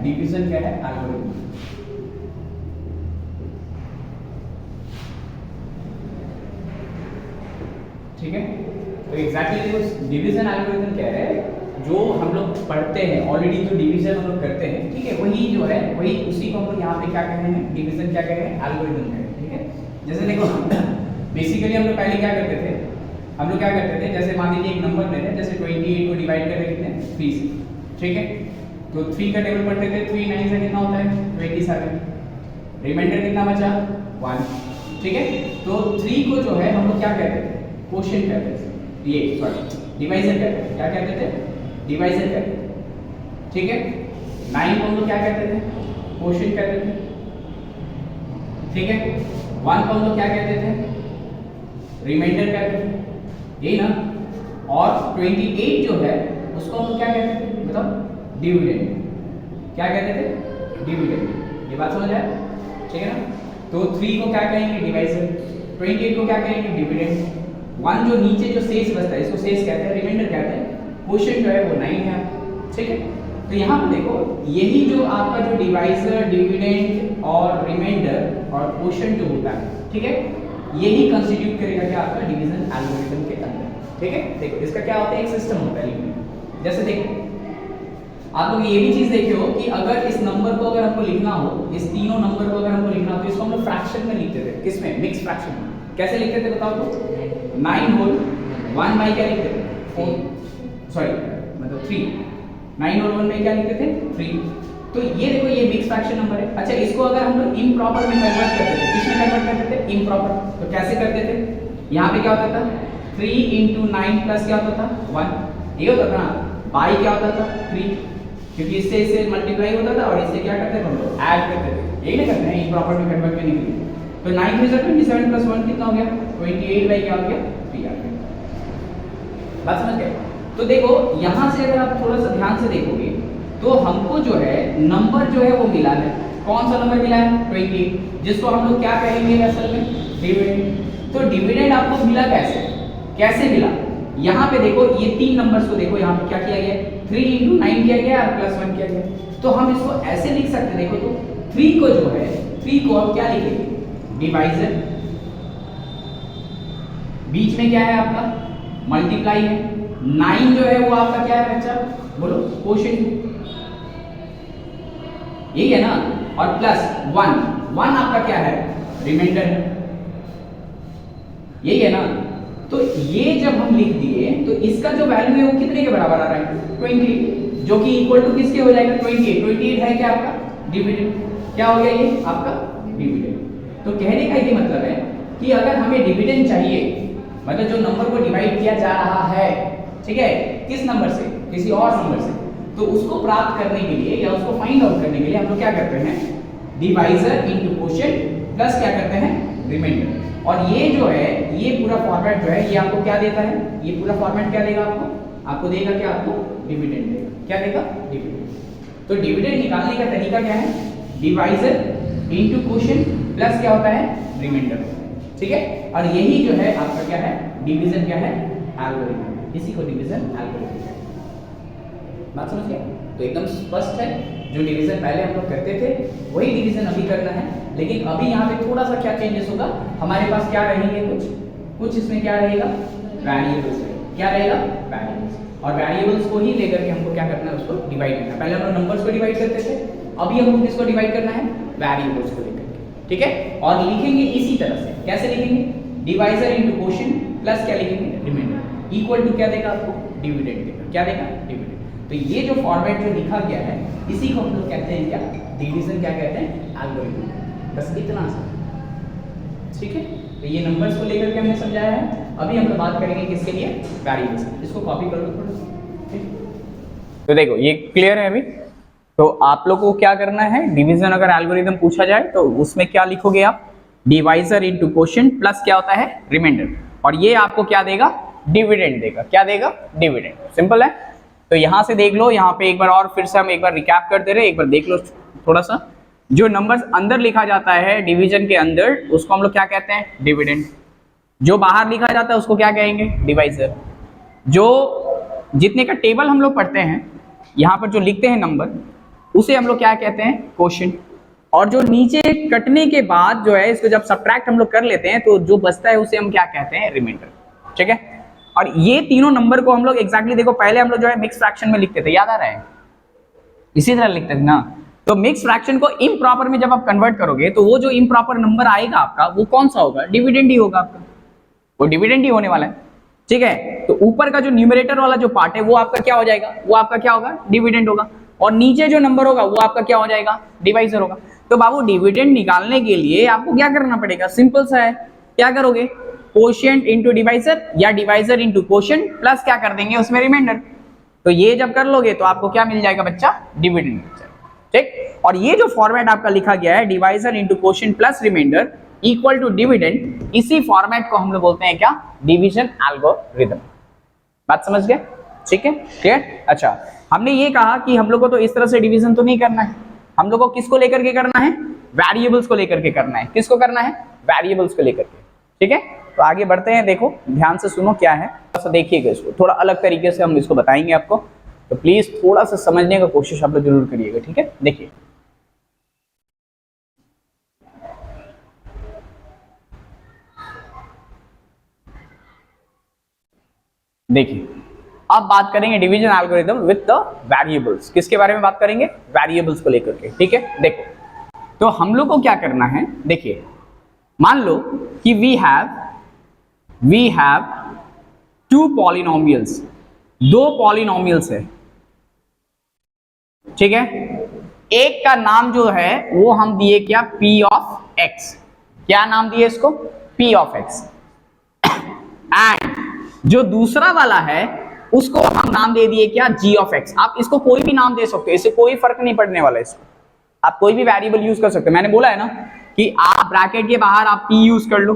Division क्या है, algorithm. ठीक है, तो एग्जैक्टली देखो डिवीजन एल्गोरिथम क्या है, जो हम लोग पढ़ते हैं ऑलरेडी, जो डिवीजन हम लोग करते हैं, ठीक है, वही जो है वही उसी को हम लोग यहाँ पे क्या कह रहे हैं, डिवीजन क्या कह रहे हैं, एल्गोरिथम कह रहे हैं। ठीक है, जैसे देखो बेसिकली हम लोग पहले क्या करते थे, हम लोग क्या करते थे, जैसे मान लीजिए एक नंबर ले रहे हैं, जैसे 28 को डिवाइड कर रहे कितने 3 से, ठीक है, तो 3 का टेबल पढ़ते थे, 3 9 से कितना होता है 27, रिमाइंडर कितना बचा 1, ठीक है, तो 3 को जो है हम लोग क्या कहते थे, क्वोशिएंट कहते थे, ये सॉरी डिवाइजर कहते थे, क्या कहते थे, डिवाइजर कहते थे, ठीक है, 9 को हम लोग क्या कहते थे, क्वोशिएंट कहते थे, ठीक है, 1 को हम लोग क्या कहते थे, रिमाइंडर कहते थे, यही ना, और 28 जो है उसको हम लोग क्या कहते थे, मतलब डिविडेंड, क्या कहते थे, डिविडेंड, ये बात समझ आया, ठीक है ना, तो 3 को क्या कहेंगे, डिवाइजर, 28 को क्या कहेंगे, डिविडेंड, 1 जो नीचे जो शेष बचता है इसको शेष कहते हैं, रिमाइंडर कहते हैं, क्वोशिएंट जो है वो 9 है, ठीक है, तो यहाँ पे देखो यही जो आपका जो डिवाइजर, डिविडेंड और रिमाइंडर और क्वोशिएंट जो होता है, ठीक है, यही कंस्टिट्यूट करेगा क्या आपका डिवीजन एल्गोरिथम के अंदर, ठीक है। देखो इसका क्या होता है, एक सिस्टम होता है, जैसे देखो आप लोग ये भी चीज देखे हो कि अगर इस नंबर को अगर हमको लिखना हो, इस तीनों नंबर को अगर हमको लिखना हो तो इसको हम लोग फ्रैक्शन में लिखते थे, किसमें, मिक्स फ्रैक्शन में, कैसे लिखते थे बताओ तो, 9 होल 1 बाई क्या लिखते थे, 4, सॉरी मतलब 3, 9 होल 1 बाई क्या लिखते थे, 3, तो ये देखो ये मिक्स फ्रैक्शन नंबर है। अच्छा इसको अगर हम लोग इम्प्रॉपर में कन्वर्ट करते थे, किसमें कन्वर्ट करते थे, इम्प्रॉपर, तो कैसे करते थे, यहाँ पे क्या होता था 3 into 9 प्लस क्या होता था 1, ये होता था ना, बाई क्या होता था 3, क्योंकि इससे इससे मल्टीप्लाई होता था और इससे क्या करते थे हम लोग ऐड करते थे, यही ना करते हैं इम्प्रॉपर में कन्वर्ट करने के लिए, तो 9 3 27 प्लस 1 कितना हो गया 28 बाई क्या हो गया 3 आ गया, बात समझ गए। तो देखो यहाँ से अगर आप थोड़ा सा ध्यान से देखोगे तो हमको जो है नंबर जो है वो मिला है, कौन सा नंबर मिला है 28, जिसको हम लोग क्या कहेंगे असल में, डिविडेंड। तो डिविडेंड आपको मिला कैसे, कैसे मिला, यहाँ पे देखो ये 3 नंबर्स को देखो, यहाँ पे क्या किया गया 3 into 9 किया गया और प्लस 1 किया गया, तो हम इसको ऐसे लिख सकते देखो, तो 3 को जो है 3 को हम क्या लिखेंगे, डिवाइजर, बीच में क्या है आपका मल्टीप्लाई है, 9 जो है वो आपका क्या है बच्चा, बोलो क्वोशिएंट, यही है ना, और प्लस 1 आपका क्या है, रिमाइंडर है, यही है ना। तो ये जब हम लिख दिए तो इसका जो वैल्यू है वो कितने के बराबर आ रहा है 20, जो कि इक्वल टू किसके हो जाएगा 28 है क्या आपका डिविडेंड, क्या हो गया ये आपका डिविडेंड। तो कहने का ये मतलब है कि अगर हमें डिविडेंड चाहिए, मतलब जो नंबर को डिवाइड किया जा रहा है, ठीक है, किस नंबर से, किसी और नंबर से, तो उसको प्राप्त करने के लिए या उसको फाइंड आउट करने के लिए हम लोग क्या करते हैं, डिवाइजर इनटू क्वोशिएंट प्लस क्या करते हैं रिमाइंडर, और ये जो है ये पूरा फॉर्मेट जो है ये आपको क्या देता है, ये पूरा फॉर्मेट क्या देगा आपको देगा क्या, आपको डिविडेंड देगा, क्या देगा डिविडेंड। तो डिविडेंड निकालने का तरीका क्या है, डिवाइजर इनटू क्वोशिएंट प्लस क्या होता है रिमाइंडर, ठीक है, और यही जो है आपका क्या है डिवीजन, क्या है एल्गोरिथम, इसी को डिवीजन एल्गोरिथम कहते हैं, बात समझ गए। तो एकदम स्पष्ट है, जो डिवीजन पहले हम लोग करते थे वही डिवीजन अभी करना है, लेकिन अभी यहाँ पे थोड़ा सा क्या चेंजेस होगा, हमारे पास क्या रहेंगे, कुछ इसमें क्या रहेगा वेरिएबल्स, क्या रहेगा वेरिएबल्स, और वेरिएबल्स को ही लेकर के हमको क्या करना है, उसको डिवाइड करना है। पहले हम लोग नंबर्स को डिवाइड करते थे, अभी हमको किसको डिवाइड करना है, वेरिएबल्स को लेकर के, ठीक है, और लिखेंगे इसी तरह से, कैसे लिखेंगे, डिवाइजर इनटू क्वोशिएंट प्लस क्या लिखेंगे रिमाइंडर, इक्वल टू क्या देगा आपको डिविडेंड देगा, क्या देगा डिविडेंड। तो ये जो फॉर्मेट जो लिखा गया है इसी को हम लोग कहते हैं क्या, डिवीजन, क्या कहते हैं एल्गोरिथम, बस इतना सा, ठीक है। तो ये नंबर्स को लेकर के हमने समझाया है, अभी हम लोग बात करेंगे किसके लिए, वेरिएबल्स, इसको कॉपी कर लो थोड़ा सा, ठीक। तो देखो ये क्लियर है अभी, तो आप लोग को क्या करना है, डिवीजन अगर एल्गोरिथम पूछा जाए तो उसमें क्या लिखोगे आप, डिवाइजर इनटू क्वोशिएंट प्लस क्या होता है रिमाइंडर, और ये आपको क्या देगा डिविडेंड देगा, क्या देगा डिविडेंड, सिंपल है। तो यहां से देख लो, यहाँ पे एक बार और फिर से हम एक बार रिकैप करते रहे, एक बार देख लो थोड़ा सा, जो नंबर्स अंदर लिखा जाता है डिवीजन के अंदर उसको हम लोग क्या कहते हैं डिविडेंड, जो बाहर लिखा जाता है उसको क्या कहेंगे डिवाइजर। जो जितने का टेबल हम लोग पढ़ते हैं यहाँ पर जो लिखते हैं नंबर, उसे हम लोग क्या कहते हैं, क्वोशिएंट। और जो नीचे कटने के बाद जो है इसको जब सब्ट्रैक्ट हम लोग कर लेते हैं तो जो बचता है उसे हम क्या कहते हैं, रिमाइंडर। ठीक है, और ये तीनों नंबर को हम लोग एग्जैक्टली देखो, पहले हम लोग जो है मिक्स फ्रैक्शन में लिखते थे, याद आ रहा है, इसी तरह लिखते थे ना। तो मिक्स फ्रैक्शन को इम्प्रॉपर में जब आप कन्वर्ट करोगे तो वो जो इम्प्रॉपर नंबर आएगा आपका वो कौन सा होगा, डिविडेंड ही होगा आपका, वो डिविडेंड ही होने वाला है। ठीक है, तो ऊपर का जो न्यूमरेटर वाला जो पार्ट है वो आपका क्या हो जाएगा, वो आपका क्या होगा, डिविडेंड होगा, और नीचे जो नंबर होगा वो आपका क्या हो जाएगा, डिवाइजर होगा। तो बाबू डिविडेंड निकालने के लिए आपको क्या करना पड़ेगा, सिंपल सा है, क्या करोगे, कोशिएंट इनटू डिवाइजर या डिवाइजर इनटू कोशिएंट प्लस क्या कर देंगे उसमें रिमाइंडर। तो ये जब कर लोगे तो आपको क्या मिल जाएगा बच्चा, डिविडेंड। ठीक, और ये जो फॉर्मेट आपका लिखा गया है divisor into quotient plus remainder equal to dividend, इसी फॉर्मेट को हम लोग बोलते हैं क्या, डिवीजन एल्गोरिथम। बात समझ गए, ठीक है, क्लियर। अच्छा, हमने ये कहा कि हम लोग को तो इस तरह से डिवीजन तो नहीं करना है, हम लोग को किसको लेकर के करना है, वेरिएबल्स को लेकर के करना है। किसको करना है, वेरिएबल्स को लेकर के। ठीक है, तो आगे बढ़ते हैं, देखो ध्यान से सुनो क्या है, थोड़ा देखिएगा इसको, थोड़ा अलग तरीके से हम इसको बताएंगे आपको, तो प्लीज थोड़ा सा समझने का कोशिश आप लोग जरूर करिएगा। ठीक है, देखिए देखिए अब बात करेंगे division algorithm with the variables. किसके बारे में बात करेंगे, वेरिएबल्स को लेकर के। ठीक है, देखो तो हम लोग को क्या करना है, देखिए मान लो कि वी हैव टू पॉलिनोमियल्स, दो पॉलिनोमियल्स है। ठीक है, एक का नाम जो है वो हम दिए क्या, p ऑफ x, क्या नाम दिए इसको, p ऑफ x, एंड जो दूसरा वाला है उसको हम नाम दे दिए क्या, g ऑफ x। आप इसको कोई भी नाम दे सकते हो, इससे कोई फर्क नहीं पड़ने वाला, इसको आप कोई भी वेरिएबल यूज कर सकते हो। मैंने बोला है ना कि आप ब्रैकेट के बाहर आप p यूज कर लो,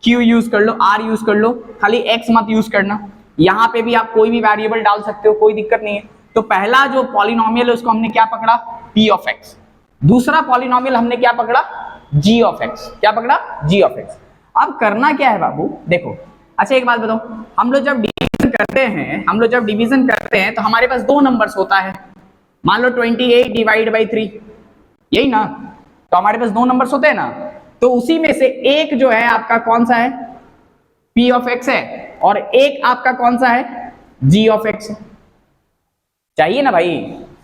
q यूज कर लो, r यूज कर लो, खाली x मत यूज करना। यहां पे भी आप कोई भी वेरिएबल डाल सकते हो, कोई दिक्कत नहीं है। तो पहला जो पॉलिनोमियल है उसको हमने क्या पकड़ा, p ऑफ x। दूसरा पॉलिनोमियल हमने क्या पकड़ा, g ऑफ x। क्या पकड़ा, g ऑफ x। अब करना क्या है बाबू, देखो अच्छा एक बात बताओ, हम लोग जब डिवीजन करते हैं तो हमारे पास दो नंबर्स होता है। मान लो 28 डिवाइड बाई 3, यही ना, तो हमारे पास दो नंबर्स होते हैं ना। तो उसी में से एक जो है आपका कौन सा है, p ऑफ x है, और एक आपका कौन सा है, g ऑफ x है। चाहिए ना भाई,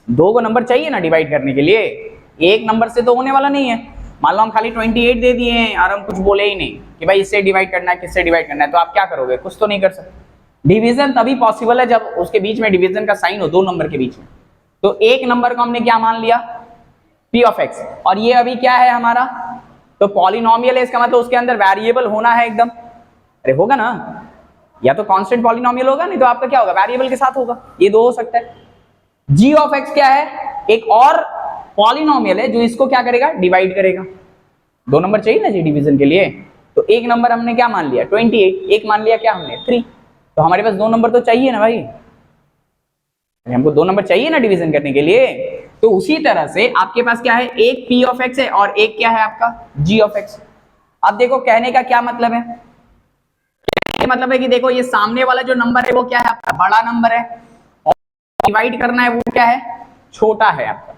दो को नंबर चाहिए ना डिवाइड करने के लिए, एक नंबर से तो होने वाला नहीं है। मान लो हम खाली 28 दे दिए हैं और हम कुछ बोले ही नहीं कि भाई इससे डिवाइड करना है, किससे डिवाइड करना है, तो आप क्या करोगे, कुछ तो नहीं कर सकते। डिवीजन तभी पॉसिबल है जब उसके बीच में डिवीजन का साइन हो, दो नंबर के बीच में। तो एक नंबर को हमने क्या मान लिया, p ऑफ x, और ये अभी क्या है हमारा, तो पॉलिनोमियल है, इसका मतलब उसके अंदर वेरिएबल होना है एकदम। अरे होगा ना, या तो कांस्टेंट पॉलिनोमियल होगा, नहीं तो आपका क्या होगा, वेरिएबल के साथ होगा। ये दो हो सकता है। g ऑफ x क्या है, एक और पॉलिनोमियल है जो इसको क्या करेगा, डिवाइड करेगा। दो नंबर चाहिए ना जी डिवीजन के लिए, तो एक नंबर हमने क्या मान लिया 28, एक मान लिया क्या हमने 3, तो हमारे पास दो नंबर तो चाहिए ना भाई, हमको दो नंबर चाहिए ना डिवीजन करने के लिए। तो उसी तरह से आपके पास क्या है, एक p ऑफ x है और एक क्या है आपका g ऑफ x। अब देखो कहने का क्या मतलब है, मतलब है कि देखो ये सामने वाला जो नंबर है वो क्या है आपका बड़ा नंबर है, और डिवाइड करना है वो क्या है, छोटा है आपका,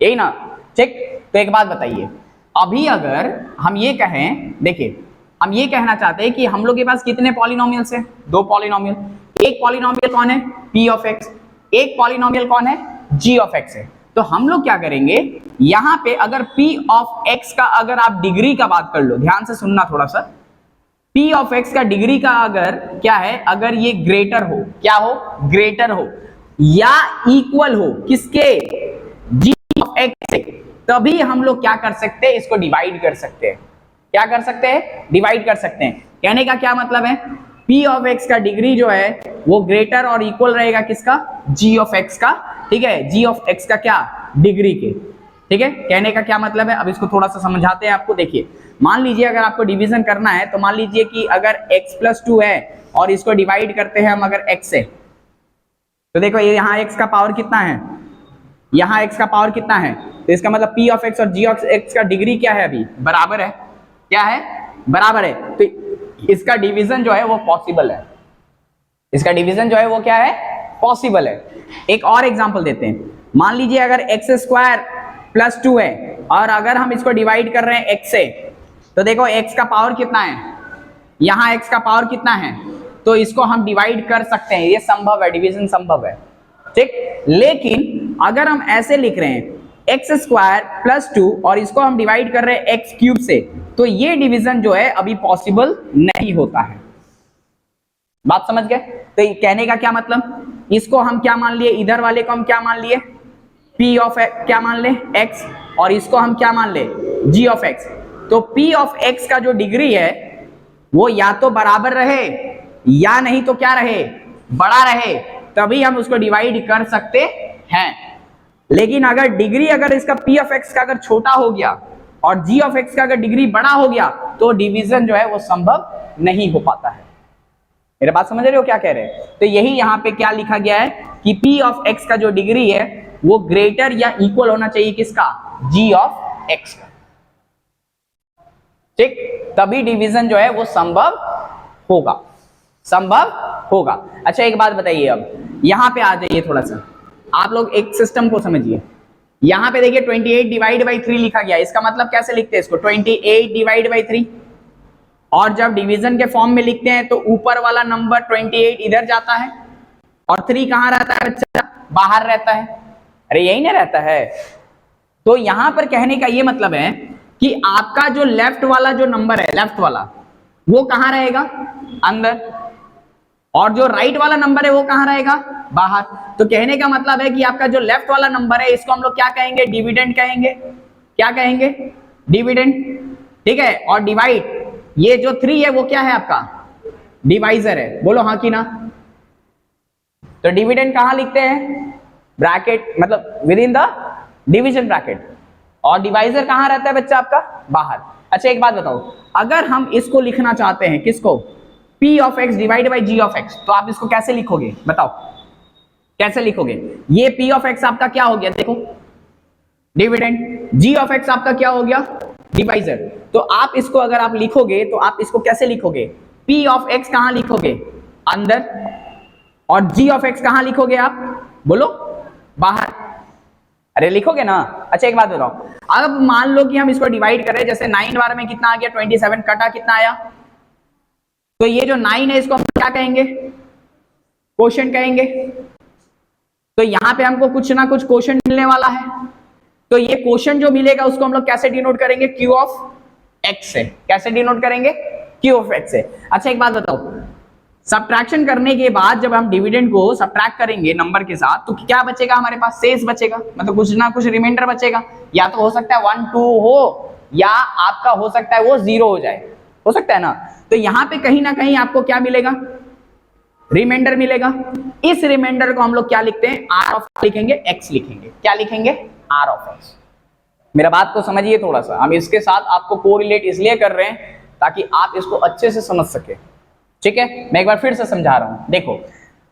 यही ना। ठीक, तो एक बात बताइए, अभी अगर हम ये कहें, देखिए हम ये कहना चाहते हैं कि हम लोग के पास कितने पॉलिनोमियल्स हैं, दो पॉलिनोमियल। एक पॉलिनोमियल कौन है, p ऑफ x, एक पॉलिनोमियल कौन है, g ऑफ x है। तो हम लोग क्या करेंगे, यहां पे अगर p ऑफ x का अगर आप डिग्री का बात कर लो, ध्यान से सुनना थोड़ा सा, p ऑफ x का डिग्री का अगर क्या है, अगर ये ग्रेटर हो, क्या हो, ग्रेटर हो या इक्वल हो किसके, g ऑफ x से, तभी हम लोग क्या कर सकते हैं, इसको डिवाइड कर सकते हैं। क्या कर सकते हैं, डिवाइड कर सकते हैं। कहने का क्या मतलब है, p ऑफ x का डिग्री जो है वो ग्रेटर और इक्वल रहेगा किसका, g ऑफ x का। ठीक है, g ऑफ x का क्या, डिग्री के। ठीक है, कहने का क्या मतलब है, अब इसको थोड़ा सा समझाते हैं आपको। देखिए मान लीजिए अगर आपको डिवीजन करना है, तो मान लीजिए कि अगर x प्लस 2 है और इसको डिवाइड करते हैं हम अगर x से, तो देखो ये यहाँ x का पावर कितना है, यहाँ x का पावर कितना है, तो इसका मतलब p ऑफ x और g ऑफ x का डिग्री क्या है, अभी बराबर है। क्या है, बराबर है। तो इसका डिवीजन जो है वो पॉसिबल है, इसका डिवीजन जो है वो क्या है, पॉसिबल है। एक और एग्जांपल देते हैं, मान लीजिए अगर एक्स स्क्वायर प्लस 2 है और अगर हम इसको डिवाइड कर रहे हैं एक्स से, तो देखो एक्स का पावर कितना है, यहाँ एक्स का पावर कितना है, तो इसको हम डिवाइड कर सकते हैं, ये संभव है, डिवीजन संभव है, ठीक। लेकिन अगर हम ऐसे लिख रहे हैं एक्स स्क्वायर प्लस 2 और इसको हम डिवाइड कर रहे हैं एक्स क्यूब से, तो ये डिवीजन जो है अभी पॉसिबल नहीं होता है। बात समझ गए? तो कहने का क्या मतलब, इसको हम क्या मान लिए, इधर वाले को हम क्या मान लिए, p ऑफ क्या मान ले x, और इसको हम क्या मान ले, g ऑफ x। तो p ऑफ x का जो डिग्री है वो या तो बराबर रहे या नहीं तो क्या रहे, बड़ा रहे, तभी हम उसको डिवाइड कर सकते हैं। लेकिन अगर डिग्री अगर इसका p ऑफ x का अगर छोटा हो गया और g ऑफ x का अगर डिग्री बड़ा हो गया तो डिवीजन जो है वो संभव नहीं हो पाता है। मेरे बात समझ रहे हो क्या कह रहे हैं? तो यही यहाँ पे क्या लिखा गया है कि p ऑफ x का जो डिग्री है वो ग्रेटर या इक्वल होना चाहिए किसका, g ऑफ x का, ठीक, तभी डिवीजन जो है वो संभव होगा, संभव होगा। अच्छा एक बात बताइए, अब यहां पे आ जाइए, थोड़ा सा आप लोग एक सिस्टम को समझिए। यहां पे देखिए 28 डिवाइड बाई 3 लिखा गया, इसका मतलब कैसे लिखते हैं इसको, 28 डिवाइड बाई 3, और जब डिवीजन के फॉर्म में लिखते हैं तो ऊपर वाला नंबर 28 इधर जाता है और 3 कहां रहता है बच्चा, बाहर रहता है, अरे यही ना रहता है। तो यहां पर कहने का ये मतलब है कि आपका जो लेफ्ट वाला जो नंबर है, लेफ्ट वाला वो कहां रहेगा, अंदर, और जो राइट वाला नंबर है वो कहां रहेगा, बाहर। तो कहने का मतलब है कि आपका जो लेफ्ट वाला नंबर है इसको हम लोग क्या कहेंगे, डिविडेंड कहेंगे, क्या कहेंगे, डिविडेंड, ठीक है। और डिवाइड, ये जो 3 है वो क्या है आपका, डिवाइजर है, बोलो हाँ कि ना। तो डिविडेंड कहां लिखते हैं, ब्रैकेट, मतलब with in the division bracket, और डिवाइजर कहां रहता है बच्चा आपका, बाहर। अच्छा एक बात बताओ, अगर हम इसको लिखना चाहते हैं किसको, p of x divide by g of x, तो आप इसको कैसे लिखोगे बताओ, कैसे लिखोगे। ये p ऑफ x आपका क्या हो गया, देखो डिविडेंड, g ऑफ x आपका क्या हो गया, डिवाइजर। तो आप इसको अगर आप लिखोगे तो आप इसको कैसे लिखोगे, p ऑफ x कहां लिखोगे, अंदर, और g ऑफ x कहां लिखोगे आप, बोलो बाहर, अरे लिखोगे ना। अच्छा एक बात बताओ, अब मान लो कि हम इसको डिवाइड करें, जैसे 9 बार में कितना आ गया, 27, कटा कितना आया, तो ये जो 9 है इसको हम क्या कहेंगे, क्वोशंट कहेंगे। तो यहां पे हमको कुछ ना कुछ क्वोशंट मिलने वाला है, तो ये क्वोशंट जो मिलेगा उसको हम लोग कैसे डिनोट करेंगे, q ऑफ x से, कैसे डिनोट करेंगे, q ऑफ x से। अच्छा एक बात बताओ, सब्ट्रैक्शन करने के बाद जब हम डिविडेंड को सब्ट्रैक्ट करेंगे नंबर के साथ, तो क्या बचेगा हमारे पास, शेष बचेगा, मतलब कुछ ना कुछ रिमाइंडर बचेगा, या तो हो सकता है 1 2 हो, या आपका हो सकता है वो 0 हो जाए, हो सकता है ना। तो यहाँ पे कहीं ना कहीं आपको क्या मिलेगा, रिमाइंडर मिलेगा। इस रिमाइंडर को हम लोग क्या लिखते हैं, r ऑफ लिखेंगे, x लिखेंगे, क्या लिखेंगे, r ऑफ x। मेरा बात को समझिए थोड़ा सा, हम इसके साथ आपको कोरिलेट इसलिए कर रहे हैं ताकि आप इसको अच्छे से समझ सके, ठीक है। मैं एक बार फिर से समझा रहा हूं, देखो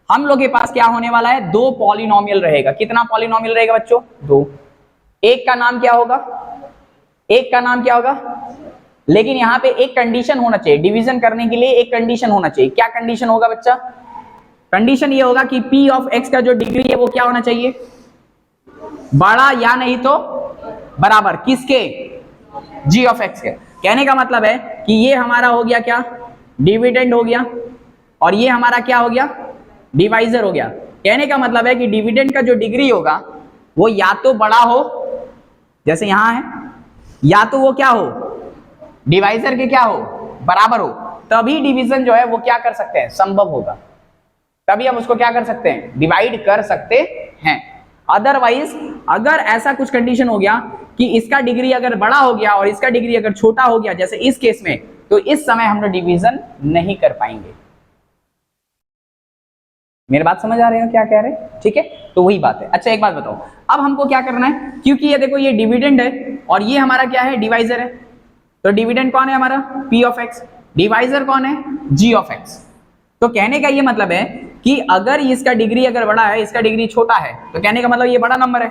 हम लोग के पास क्या होने वाला है, 2 पॉलिनोमियल रहेगा। कितना पॉलिनोमियल रहेगा बच्चों, 2। एक का नाम क्या होगा, एक का नाम क्या होगा, लेकिन यहां पे एक कंडीशन होना चाहिए, डिवीजन करने के लिए एक कंडीशन होना चाहिए। क्या कंडीशन होगा बच्चा, कंडीशन ये होगा कि p ऑफ x का जो डिग्री है वो क्या होना चाहिए, बड़ा या नहीं तो बराबर किसके, g ऑफ x के। कहने का मतलब है कि ये हमारा हो गया क्या, डिविडेंड हो गया, और ये हमारा क्या हो गया, डिवाइजर हो गया। कहने का मतलब है कि डिविडेंड का जो डिग्री होगा वो या तो बड़ा हो, जैसे यहां है, या तो वो क्या हो, डिवाइजर के क्या हो, बराबर हो, तभी डिवीजन जो है वो क्या कर सकते हैं, संभव होगा, तभी हम उसको क्या कर सकते हैं, डिवाइड कर सकते हैं। अदरवाइज अगर ऐसा कुछ कंडीशन हो गया कि इसका डिग्री अगर बड़ा हो गया और इसका डिग्री अगर छोटा हो गया, जैसे इस केस में, तो इस समय हम लोग डिवीजन नहीं कर पाएंगे। मेरी बात समझ आ रही है क्या कह रहे हैं, ठीक है। तो वही बात है। अच्छा एक बात बताओ, अब हमको क्या करना है, क्योंकि ये देखो ये डिविडेंड है और ये हमारा क्या है, डिवाइजर है। तो डिविडेंड कौन है हमारा, p ऑफ x, डिवाइजर कौन है, g ऑफ x। तो कहने का ये मतलब है कि अगर इसका डिग्री अगर बड़ा है, इसका डिग्री छोटा है, तो कहने का मतलब ये बड़ा नंबर है,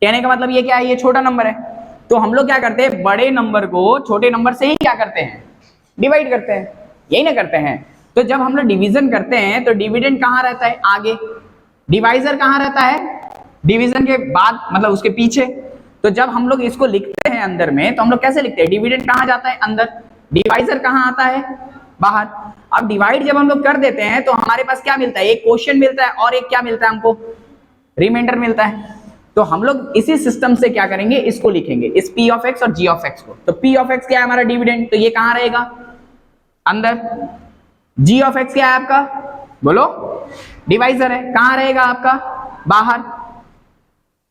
कहने का मतलब ये क्या है, ये छोटा नंबर है। तो हम लोग क्या करते हैं, बड़े नंबर को छोटे नंबर से ही क्या करते हैं, डिवाइड करते हैं, यही ना करते हैं। तो जब हम लोग डिवीजन करते हैं तो डिविडेंड कहां रहता है, आगे, डिवाइजर कहां रहता है, डिवीजन के बाद मतलब उसके पीछे। तो जब हम लोग इसको लिखते हैं अंदर में, तो हम लोग कैसे लिखते हैं? डिविडेंड कहाँ जाता है? अंदर। डिवाइजर कहाँ आता है? बाहर। अब डिवाइड जब हम लोग कर देते हैं तो हमारे पास क्या मिलता है? एक क्वोशिएंट मिलता है और एक क्या मिलता है हमको? रिमाइंडर मिलता है। तो हम लोग इसी सिस्टम से क्या करेंगे? इसको लिखेंगे, इस पी ऑफ एक्स और जी ऑफ एक्स को। तो पी ऑफ एक्स क्या है? हमारा डिविडेंड, तो ये कहाँ रहेगा? अंदर। जी ऑफ एक्स क्या है आपका? बोलो। डिवाइजर है, कहाँ रहेगा आपका? बाहर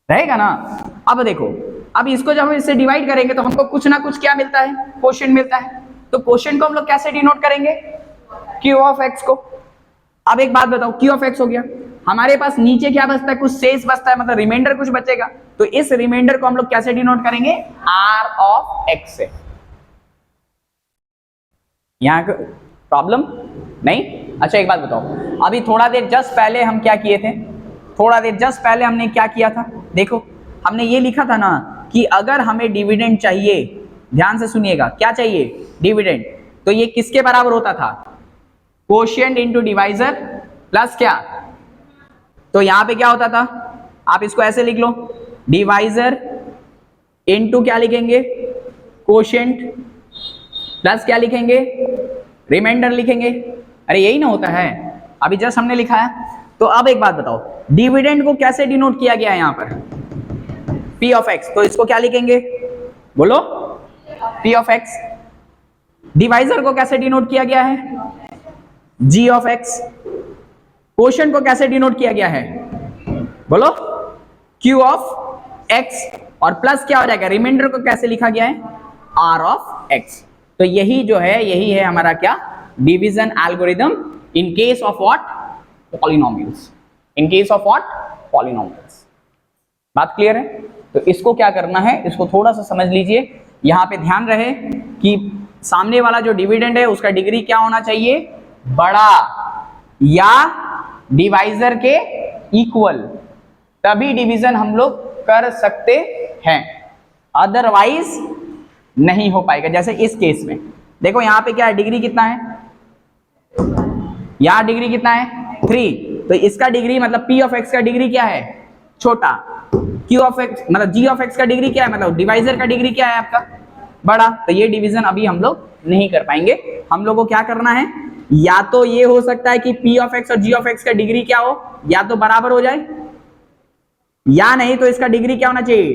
रहेगा ना। अब देखो, अब इसको जब हम इससे डिवाइड करेंगे तो हमको कुछ ना कुछ क्या मिलता है? क्वोशिएंट मिलता है। तो क्वोशिएंट को हम लोग कैसे डिनोट करेंगे? क्यू ऑफ एक्स को। अब एक बात बताओ, क्यू ऑफ एक्स हो गया, हमारे पास नीचे क्या बचता है? कुछ शेष बचता है, मतलब रिमाइंडर कुछ बचेगा। तो इस रिमाइंडर को हम लोग कैसे डिनोट करेंगे? आर ऑफ एक्स से। यहां प्रॉब्लम नहीं? अच्छा एक बात बताओ, अभी थोड़ा देर जस्ट पहले हम क्या किए थे? थोड़ा देर जस्ट पहले हमने क्या किया था? देखो, हमने ये लिखा था ना कि अगर हमें डिविडेंड चाहिए, ध्यान से सुनिएगा, क्या चाहिए? डिविडेंड। तो ये किसके बराबर होता था? क्वोशिएंट इनटू डिवाइजर प्लस क्या? तो यहां पे क्या होता था? आप इसको ऐसे लिख लो, डिवाइजर इनटू क्या लिखेंगे? क्वोशिएंट प्लस क्या लिखेंगे? रिमाइंडर लिखेंगे। अरे यही ना होता है, अभी जस्ट हमने लिखा है। तो अब एक बात बताओ, डिविडेंड को कैसे डिनोट किया गया है यहां पर? P of x. तो इसको क्या लिखेंगे? बोलो, पी ऑफ एक्स। डिवाइजर को कैसे डिनोट किया गया है? जी ऑफ एक्स। क्वोशिएंट को कैसे डिनोट किया गया है? बोलो, क्यू ऑफ एक्स। और प्लस क्या हो जाएगा? रिमाइंडर को कैसे लिखा गया है? R of x. तो यही जो है, यही है हमारा क्या? Division algorithm in case of what? Polynomials. In case of what? Polynomials. बात क्लियर है? तो इसको क्या करना है, इसको थोड़ा सा समझ लीजिए। यहां पे ध्यान रहे कि सामने वाला जो डिविडेंड है उसका डिग्री क्या होना चाहिए? बड़ा या डिवाइजर के इक्वल, तभी डिवीजन हम लोग कर सकते हैं, अदरवाइज नहीं हो पाएगा। जैसे इस केस में देखो, यहां पे क्या है? डिग्री कितना है? यहां डिग्री कितना है? 3। तो इसका डिग्री मतलब पी ऑफ एक्स का डिग्री क्या है? छोटा। क्यू ऑफ एक्स मतलब जी ऑफ एक्स का डिग्री क्या है? मतलब डिवाइजर का डिग्री क्या है आपका? बड़ा। तो ये डिवीजन अभी हम लोग नहीं कर पाएंगे। हम लोग को क्या करना है? या तो ये हो सकता है कि पी ऑफ एक्स और जी ऑफ एक्स का डिग्री क्या हो? या तो बराबर हो जाए, या नहीं तो इसका डिग्री क्या होना चाहिए?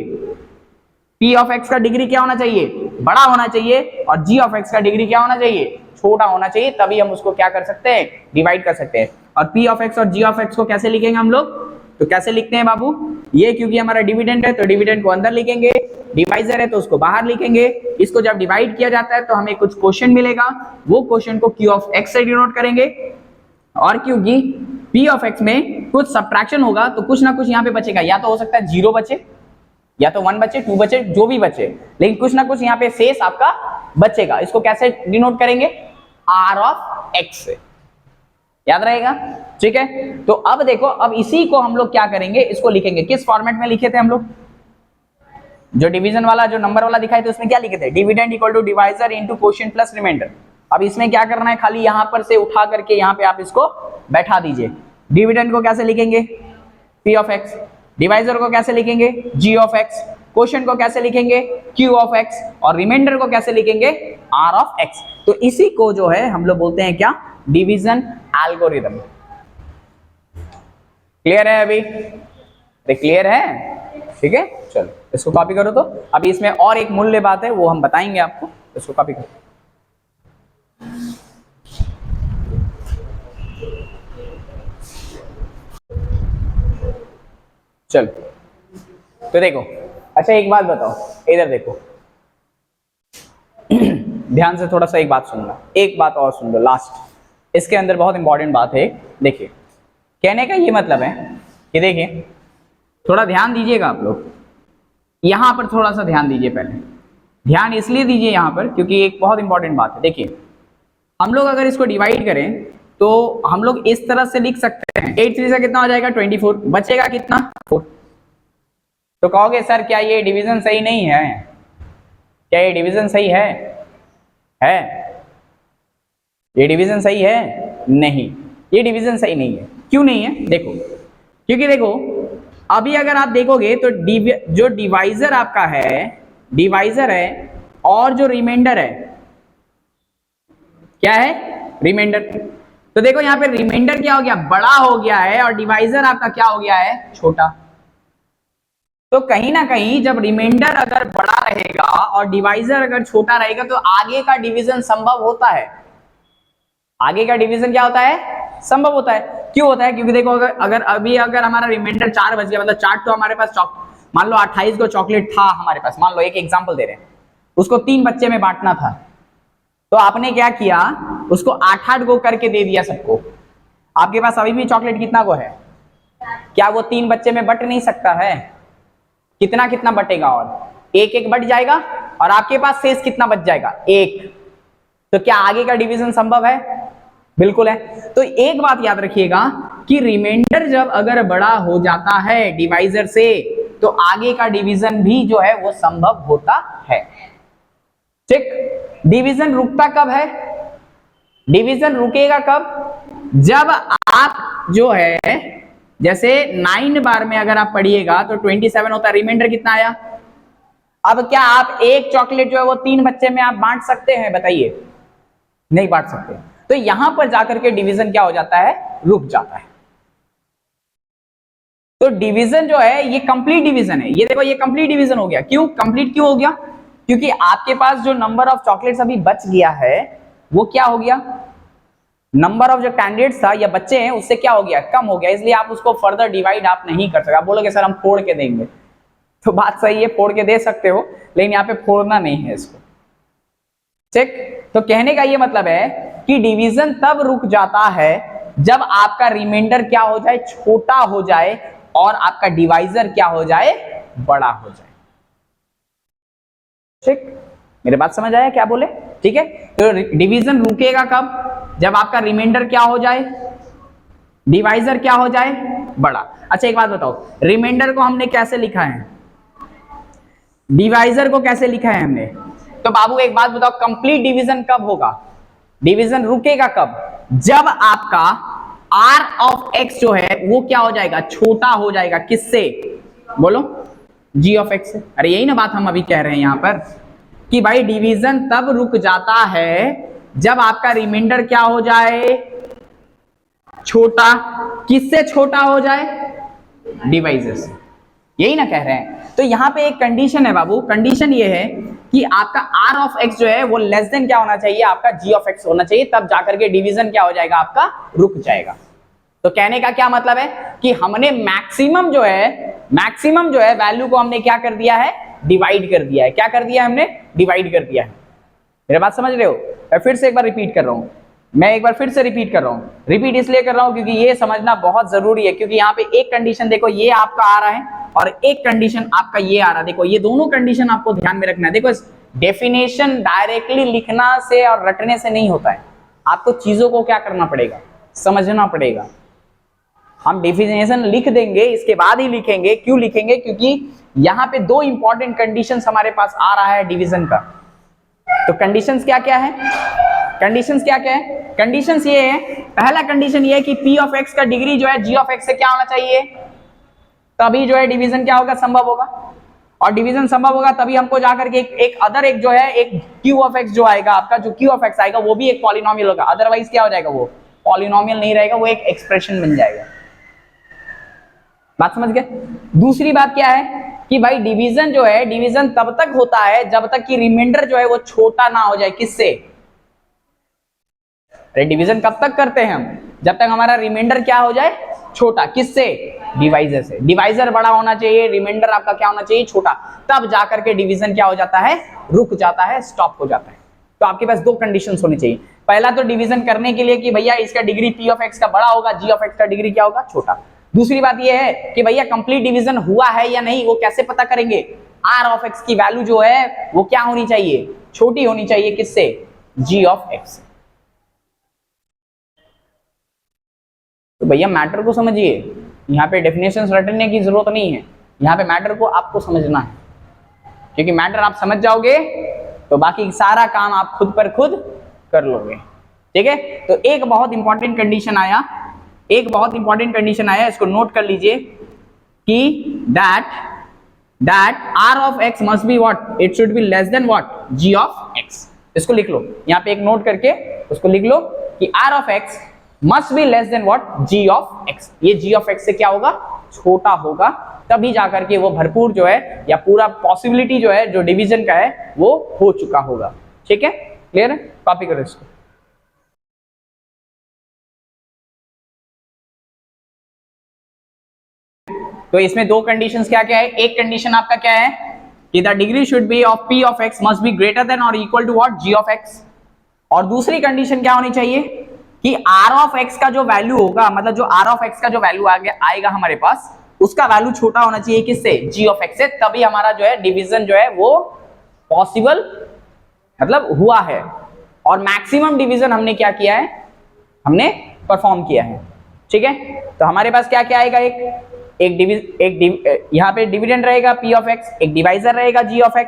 पी ऑफ एक्स का डिग्री क्या होना चाहिए? बड़ा होना चाहिए। और जी ऑफ एक्स का डिग्री क्या होना चाहिए? छोटा होना चाहिए। तभी हम उसको क्या कर सकते हैं? डिवाइड कर सकते हैं। और पी ऑफ एक्स और जी ऑफ एक्स को कैसे लिखेंगे हम लोग? तो कैसे लिखते हैं बाबू? ये क्योंकि हमारा डिविडेंड है तो डिविडेंड को अंदर लिखेंगे, डिवाइजर है तो उसको बाहर लिखेंगे। इसको जब डिवाइड किया जाता है तो हमें कुछ क्वोशिएंट मिलेगा, वो क्वोशिएंट को क्यू ऑफ एक्स से डिनोट करेंगे। और क्योंकि पी ऑफ एक्स में कुछ सब्ट्रैक्शन होगा तो कुछ ना कुछ यहाँ पे बचेगा, या तो हो सकता है 0 बचे, या तो 1 बचे, 2 बचे, जो भी बचे, लेकिन कुछ ना कुछ यहाँ पे शेष आपका बचेगा। इसको कैसे डिनोट करेंगे? आर ऑफ एक्स से। याद रहेगा? ठीक है। तो अब देखो, अब इसी को हम लोग क्या करेंगे? इसको लिखेंगे किस फॉर्मेट में लिखे थे हम लोग? जो डिवीजन वाला, जो नंबर वाला दिखाए थे उसमें क्या लिखे थे? Dividend equal to divisor into quotient plus remainder. अब इसमें क्या करना है? खाली यहां पर से उठा करके यहां पे आप इसको बैठा दीजिए। डिविडेंड को कैसे लिखेंगे? P of x. डिवाइजर को कैसे लिखेंगे? जी ऑफ एक्स। क्वोशिएंट को कैसे लिखेंगे? Q of x. और रिमाइंडर को कैसे लिखेंगे? R of x. तो इसी को जो है हम लोग बोलते हैं क्या? Division algorithm. क्लियर है अभी? क्लियर है? ठीक है, चलो इसको कॉपी करो। तो अभी इसमें और एक मूल्य बात है, वो हम बताएंगे आपको। इसको कॉपी करो। चलो, तो देखो, अच्छा एक बात बताओ, इधर देखो ध्यान से थोड़ा सा एक बात सुनना, एक बात और सुन लो लास्ट। इसके अंदर बहुत इंपॉर्टेंट बात है। देखिए, कहने का ये मतलब है कि देखिए, थोड़ा ध्यान दीजिएगा आप लोग, यहां पर थोड़ा सा ध्यान दीजिए। पहले ध्यान इसलिए दीजिए यहां पर क्योंकि एक बहुत इंपॉर्टेंट बात है। देखिए, हम लोग अगर इसको डिवाइड करें तो हम लोग इस तरह से लिख सकते हैं, 8 3 से कितना हो जाएगा? 24। बचेगा कितना? 4। तो कहोगे सर क्या ये डिवीजन सही नहीं है? क्या ये डिवीजन सही है? ये डिवीजन सही है? नहीं, ये डिवीजन सही नहीं है। क्यों नहीं है? देखो, क्योंकि देखो अभी अगर आप देखोगे तो जो डिवाइजर आपका है, डिवाइजर है, और जो रिमाइंडर है क्या है, रिमाइंडर। तो देखो यहाँ पे रिमाइंडर क्या हो गया, बड़ा हो गया है, और डिवाइजर आपका क्या हो गया है, छोटा। तो कहीं ना कहीं जब रिमाइंडर अगर बड़ा रहेगा और डिवाइजर अगर छोटा रहेगा तो आगे का डिवीजन संभव होता है। आगे का डिवीजन क्या होता है, संभव होता है। क्यों होता है, क्योंकि देखो अगर हमारा रिमाइंडर 4 बच गया, मतलब 4 तो हमारे पास मान लो 28 को चॉकलेट था हमारे पास, मान लो एक एग्जांपल दे रहे हैं, उसको 3 बच्चे में बांटना था, तो आपने क्या किया, उसको 8-8 गो करके दे दिया सबको। आपके पास अभी भी चॉकलेट कितना गो है, क्या वो 3 बच्चे में बट नहीं सकता है, कितना कितना बटेगा, और एक एक बट जाएगा, और आपके पास शेष कितना बच जाएगा, 1। तो क्या आगे का डिवीजन संभव है, बिल्कुल है। तो एक बात याद रखिएगा कि रिमाइंडर जब अगर बड़ा हो जाता है डिवाइजर से तो आगे का डिवीजन भी जो है वो संभव होता है। ठीक, डिवीजन रुकता कब है, डिवीजन रुकेगा कब, जब आप जो है जैसे 9 बार में अगर आप पढ़िएगा तो 27 होता है, रिमाइंडर कितना आया। अब क्या आप एक चॉकलेट जो है वो 3 बच्चे में आप बांट सकते हैं, बताइए, नहीं बांट सकते। तो यहां पर जाकर के डिवीजन क्या हो जाता है, रुक जाता है। तो डिवीजन जो है ये कंप्लीट डिवीजन है, ये देखो ये कंप्लीट डिवीजन हो गया। क्यों कंप्लीट क्यों हो गया, क्योंकि आपके पास जो नंबर ऑफ चॉकलेट्स अभी बच गया है वो क्या हो गया, नंबर ऑफ जो कैंडिडेट्स था या बच्चे हैं उससे क्या हो गया, कम हो गया, इसलिए आप उसको फर्दर डिवाइड आप नहीं कर सकते। आप बोलोगे सर हम फोड़ के देंगे, तो बात सही है, फोड़ के दे सकते हो, लेकिन यहाँ पे फोड़ना नहीं है इसको। ठीक, तो कहने का ये मतलब है कि डिवीजन तब रुक जाता है जब आपका रिमाइंडर क्या हो जाए, छोटा हो जाए, और आपका डिवाइजर क्या हो जाए, बड़ा हो जाए। ठीक, मेरे बात समझ आया क्या बोले, ठीक है। तो डिवीजन रुकेगा कब, जब आपका रिमाइंडर क्या हो जाए, डिवाइजर क्या हो जाए, बड़ा। अच्छा एक बात बताओ, रिमाइंडर को हमने कैसे लिखा है, डिवाइजर को कैसे लिखा है हमने, तो बाबू एक बात बताओ, कंप्लीट डिवीजन कब होगा, डिवीजन रुकेगा कब, जब आपका r ऑफ x जो है वो क्या हो जाएगा, छोटा हो जाएगा, किससे, बोलो, g ऑफ x से। अरे यही ना बात हम अभी कह रहे हैं यहां पर कि भाई डिवीजन तब रुक जाता है जब आपका रिमाइंडर क्या हो जाए, छोटा, किससे छोटा हो जाए, डिवाइजर से, यही ना कह रहे हैं। तो यहाँ पे एक कंडीशन है बाबू, कंडीशन ये है कि आपका r ऑफ x जो है वो लेस देन क्या होना चाहिए, आपका g ऑफ x होना चाहिए, तब जाकर के डिवीजन क्या हो जाएगा, आपका रुक जाएगा। तो कहने का क्या मतलब है कि हमने मैक्सिमम जो है वैल्यू को हमने क्या कर दिया है, डिवाइड कर दिया है। क्या कर दिया है हमने, डिवाइड कर दिया है। मेरे बात समझ रहे हो, मैं फिर से एक बार रिपीट कर रहा हूं, रिपीट इसलिए कर रहा हूं क्योंकि ये समझना बहुत जरूरी है, क्योंकि यहाँ पे एक कंडीशन देखो ये आपका आ रहा है और एक कंडीशन आपका ये आ रहा है। देखो ये दोनों कंडीशन आपको ध्यान में रखना है। देखो डेफिनेशन डायरेक्टली लिखना से और रटने से नहीं होता है, आपको चीजों को क्या करना पड़ेगा, समझना पड़ेगा। हम डेफिनेशन लिख देंगे इसके बाद ही लिखेंगे, क्यों लिखेंगे, क्योंकि यहाँ पे 2 इंपॉर्टेंट कंडीशंस हमारे पास आ रहा है डिवीजन का। तो कंडीशंस क्या क्या है, कंडीशंस क्या क्या है, कंडीशंस ये है, पहला कंडीशन ये है कि p ऑफ x का डिग्री जो है g ऑफ x से क्या होना चाहिए, तभी जो है डिवीजन क्या होगा, संभव होगा। और डिवीजन संभव होगा तभी हमको जाकर के एक जो है एक q ऑफ x जो आएगा आपका, जो q ऑफ x आएगा वो भी एक पॉलिनोमियल होगा, अदरवाइज क्या हो जाएगा, वो पॉलिनोमियल नहीं रहेगा, वो एक एक्सप्रेशन बन जाएगा। बात समझ गए। दूसरी बात क्या है कि भाई डिवीजन जो है, डिवीजन तब तक होता है जब तक कि रिमाइंडर जो है वो छोटा ना हो जाए, किससे, अरे डिवीजन कब तक करते हैं हम, जब तक हमारा रिमाइंडर क्या हो जाए, छोटा, किससे, डिवाइजर से। डिवाइजर बड़ा होना चाहिए, रिमाइंडर आपका क्या होना चाहिए, छोटा, तब जाकर के डिवीजन क्या हो जाता है, रुक जाता है, स्टॉप हो जाता है। तो आपके पास 2 कंडीशंस होनी चाहिए। पहला तो डिवीजन करने के लिए कि भैया इसका डिग्री p ऑफ x का बड़ा होगा, g ऑफ x का डिग्री क्या होगा, छोटा। दूसरी बात यह है कि भैया कंप्लीट डिवीजन हुआ है या नहीं, वो कैसे पता करेंगे, r ऑफ x की वैल्यू जो है वो क्या होनी चाहिए, छोटी होनी चाहिए, किससे, g ऑफ x। तो भैया मैटर को समझिए, यहाँ पे डेफिनेशंस रटने की जरूरत नहीं है, यहाँ पे मैटर को आपको समझना है, क्योंकि मैटर आप समझ जाओगे तो बाकी सारा काम आप खुद पर खुद कर लोगे। ठीक है, तो एक बहुत इंपॉर्टेंट कंडीशन आया, इसको नोट कर लीजिए कि that r of x must be what, it should be less than what, g of x। इसको लिख लो यहाँ पे एक नोट करके उसको लिख लो कि r of x must be less than what, g of x। ये g of x से क्या होगा, छोटा होगा, तभी जाकर के वो भरपूर जो है या पूरा पॉसिबिलिटी जो है जो डिवीजन का है वो हो चुका होगा। ठीक है, क्लियर है, कॉपी करो इसको। तो इसमें दो कंडीशंस क्या क्या है, एक कंडीशन आपका क्या है कि the degree should be of p of x must be greater than और equal to what, g of x। और दूसरी कंडीशन क्या होनी चाहिए कि r ऑफ x का जो वैल्यू होगा, मतलब जो r ऑफ x का जो वैल्यू आएगा हमारे पास, उसका वैल्यू छोटा होना चाहिए किससे, g ऑफ x से, तभी हमारा जो है डिवीजन जो है वो पॉसिबल मतलब हुआ है। और मैक्सिमम डिवीजन हमने क्या किया है, हमने परफॉर्म किया है। ठीक है, तो हमारे पास क्या क्या आएगा, एक यहाँ पे डिविडेंड रहेगा p ऑफ x, एक डिवाइजर रहेगा g ऑफ x,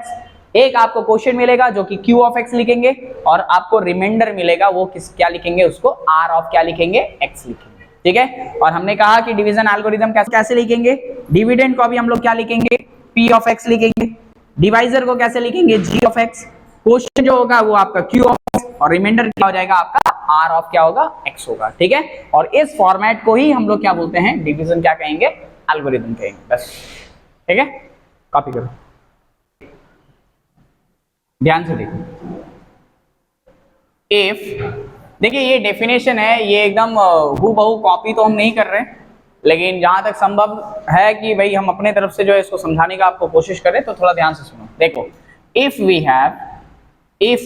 एक आपको क्वोशिएंट मिलेगा जो कि q ऑफ x लिखेंगे, और आपको रिमाइंडर मिलेगा वो क्या लिखेंगे, उसको r ऑफ क्या लिखेंगे, x लिखेंगे। ठीक है, और हमने कहा कि डिवीजन एल्गोरिथम कैसे लिखेंगे, डिविडेंड को अभी हम लोग क्या लिखेंगे, p ऑफ x लिखेंगे, डिवाइजर को कैसे लिखेंगे, g ऑफ x, क्वोशिएंट जो होगा वो आपका q ऑफ x, और रिमाइंडर क्या हो जाएगा आपका r ऑफ क्या होगा, x होगा। ठीक है, और इस फॉर्मेट को ही हम लोग क्या बोलते हैं, डिवीजन क्या कहेंगे, एल्गोरिथम कहेंगे, बस। ठीक है, कॉपी करो, ध्यान से देखो। इफ, देखिए ये डेफिनेशन है, ये एकदम हूबहू कॉपी तो हम नहीं कर रहे, लेकिन जहां तक संभव है कि भाई हम अपने तरफ से जो है इसको समझाने का आपको कोशिश करें, तो थोड़ा ध्यान से सुनो। देखो, if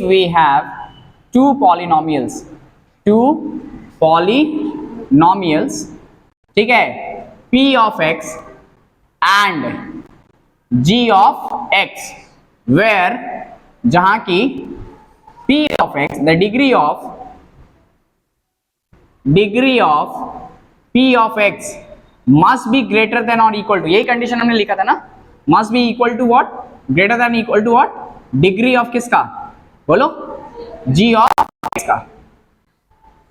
we have two polynomials, ठीक है, p of x and g of x, where जहां की p of x, the degree of p of x must be greater than or equal to, यही कंडीशन हमने लिखा था ना, must be equal to what, greater than equal to what, degree of किसका, बोलो, g of x का।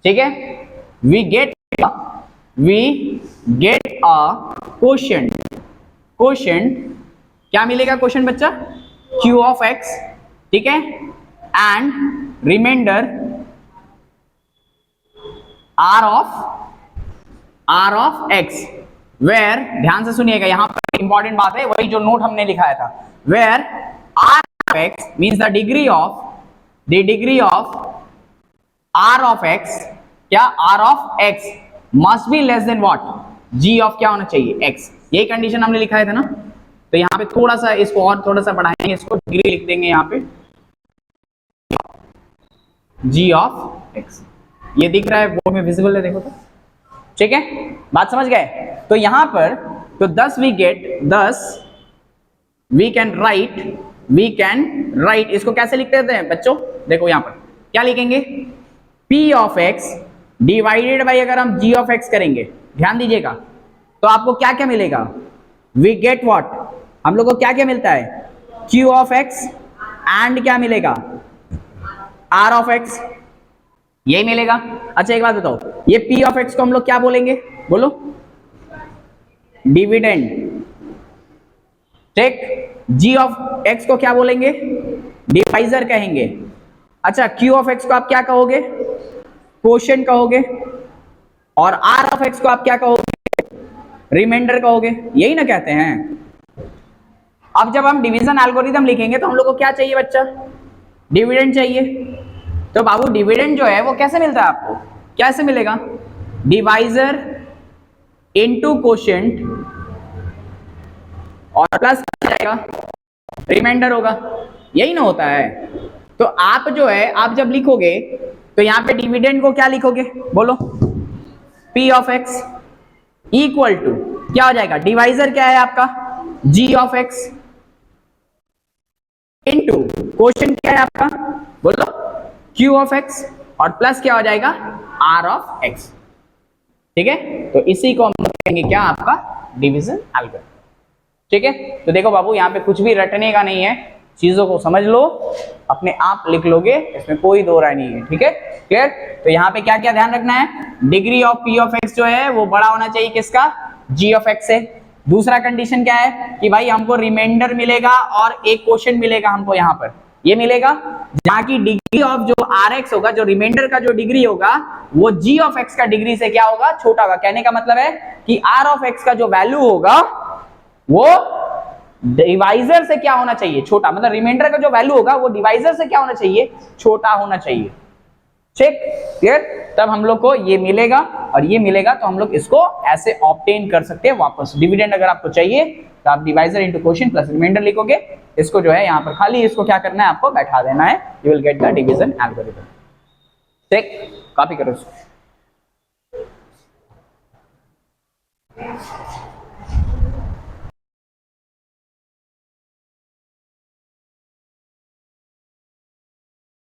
ठीक है, we get a quotient, क्या मिलेगा क्वोशिएंट बच्चा, q of x, ठीक है, and remainder r of x, where, ध्यान से सुनिएगा, यहां पर इंपॉर्टेंट बात है, वही जो नोट हमने लिखाया था, where r of x means the degree of r of x, क्या, r of x must be less than what, g of क्या होना चाहिए, x। यही कंडीशन हमने लिखाया था ना, तो यहाँ पे थोड़ा सा इसको और थोड़ा सा बढ़ाएंगे, इसको डिग्री लिख देंगे यहाँ पे, g ऑफ x। ये दिख रहा है बोर्ड में, विजिबल है, देखो तो। ठीक है, बात समझ गए। तो यहाँ पर तो 10 वी कैन राइट, इसको कैसे लिखते हैं बच्चों, देखो यहाँ पर क्या लिखेंगे, p of x divided by, अगर हम g ऑफ x करेंगे, ध्यान दीजिएगा, तो आपको क्या क्या मिलेगा, वी गेट व्हाट, हम लोग को क्या क्या मिलता है, q ऑफ x एंड क्या मिलेगा, r ऑफ x, यही मिलेगा। अच्छा एक बात बताओ, ये p ऑफ x को हम लोग क्या बोलेंगे, बोलो, डिविडेंड। ठीक, g ऑफ x को क्या बोलेंगे, डिवाइजर कहेंगे। अच्छा, q ऑफ x को आप क्या कहोगे, क्वोशिएंट कहोगे, और r ऑफ x को आप क्या कहोगे, रिमाइंडर कहोगे, यही ना कहते हैं। अब जब हम डिवीजन एल्गोरिथम लिखेंगे तो हम लोग को क्या चाहिए बच्चा, डिविडेंड चाहिए। तो बाबू डिविडेंड जो है वो कैसे मिलता है आपको, कैसे मिलेगा, डिवाइजर इनटू क्वोशिएंट और प्लस जाएगा, रिमाइंडर होगा, यही ना होता है। तो आप जो है, आप जब लिखोगे तो यहाँ पे डिविडेंड को क्या लिखोगे, बोलो, p of x equal to क्या हो जाएगा, डिवाइजर क्या है आपका, g of x into quotient क्या है आपका, बोलो, q ऑफ x, और प्लस क्या हो जाएगा, r ऑफ x। ठीक है, तो इसी को हम कहेंगे क्या, आपका डिवीजन एल्गोरिथम। ठीक है, तो देखो बाबू, यहाँ पे कुछ भी रटने का नहीं है, चीजों को समझ लो, अपने आप लिख लोगे, इसमें कोई दो राय नहीं है। ठीक है, क्लियर। तो यहाँ पे क्या क्या ध्यान रखना है, degree of p of x जो है वो बड़ा होना चाहिए किसका, g ऑफ x से, दूसरा कंडीशन क्या है कि भाई हमको रिमाइंडर मिलेगा और एक क्वोशिएंट मिलेगा हमको यहाँ पर, ये मिलेगा जहां की डिग्री ऑफ जो आर एक्स होगा, जो रिमाइंडर का जो डिग्री होगा वो जी ऑफ एक्स का डिग्री से क्या होगा, छोटा होगा। कहने का मतलब है कि आर ऑफ एक्स का जो वैल्यू होगा वो डिवाइजर से क्या होना चाहिए, छोटा। मतलब रिमाइंडर का जो वैल्यू होगा वो डिवाइजर से क्या होना चाहिए, छोटा होना चाहिए। ठीक, क्लियर। तब हम लोग को ये मिलेगा और ये मिलेगा, तो हम लोग इसको ऐसे ऑब्टेन कर सकते हैं वापस। डिविडेंड अगर आपको चाहिए तो आप divisor into quotient plus remainder लिखोगे, इसको जो है यहाँ पर खाली इसको क्या करना है, आपको बैठा देना है, you will get the division algorithm. ठीक, कॉपी करो इसको।